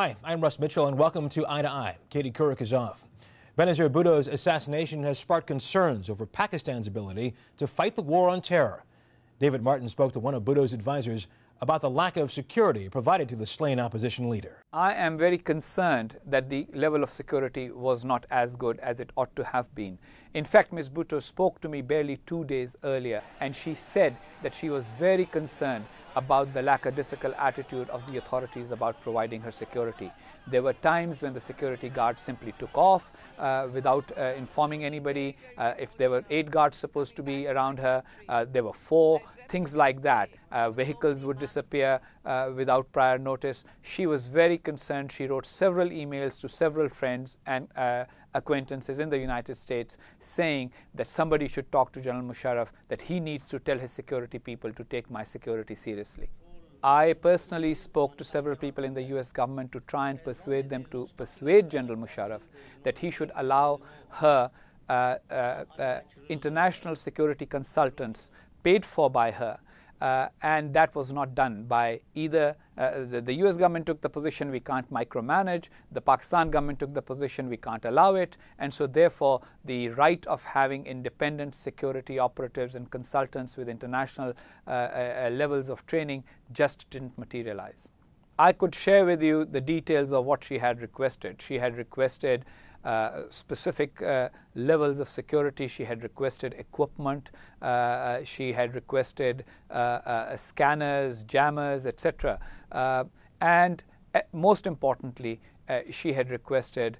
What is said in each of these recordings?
Hi, I'm Russ Mitchell, and welcome to Eye to Eye. Katie Couric is off. Benazir Bhutto's assassination has sparked concerns over Pakistan's ability to fight the war on terror. David Martin spoke to one of Bhutto's advisors about the lack of security provided to the slain opposition leader. I am very concerned that the level of security was not as good as it ought to have been. In fact, Ms. Bhutto spoke to me barely 2 days earlier, and she said that she was very concerned about the lackadaisical attitude of the authorities about providing her security. There were times when the security guards simply took off without informing anybody. If there were 8 guards supposed to be around her, there were 4, things like that. Vehicles would disappear without prior notice. She was very concerned. She wrote several emails to several friends and acquaintances in the United States saying that somebody should talk to General Musharraf, that he needs to tell his security people to take my security seriously. I personally spoke to several people in the US government to try and persuade them to persuade General Musharraf that he should allow her international security consultants paid for by her. And that was not done by either. The US government took the position we can't micromanage, the Pakistan government took the position we can't allow it, and so therefore the right of having independent security operatives and consultants with international levels of training just didn't materialize. I could share with you the details of what she had requested. She had requested specific levels of security. She had requested equipment. She had requested scanners, jammers, etc. And most importantly, she had requested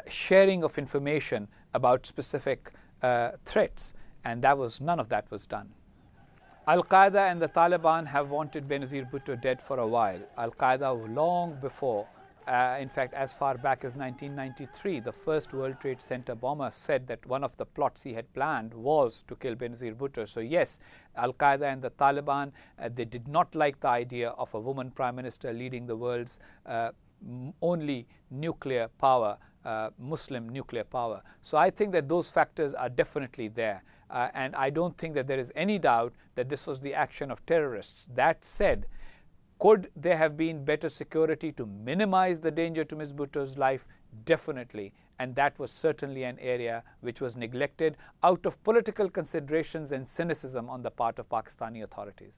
sharing of information about specific threats, and none of that was done. Al-Qaeda and the Taliban have wanted Benazir Bhutto dead for a while. Al-Qaeda long before, in fact, as far back as 1993, the first World Trade Center bomber said that one of the plots he had planned was to kill Benazir Bhutto. So yes, Al-Qaeda and the Taliban, they did not like the idea of a woman prime minister leading the world's only nuclear power, Muslim nuclear power. So I think that those factors are definitely there. And I don't think that there is any doubt that this was the action of terrorists. That said, could there have been better security to minimize the danger to Ms. Bhutto's life? Definitely. And that was certainly an area which was neglected out of political considerations and cynicism on the part of Pakistani authorities.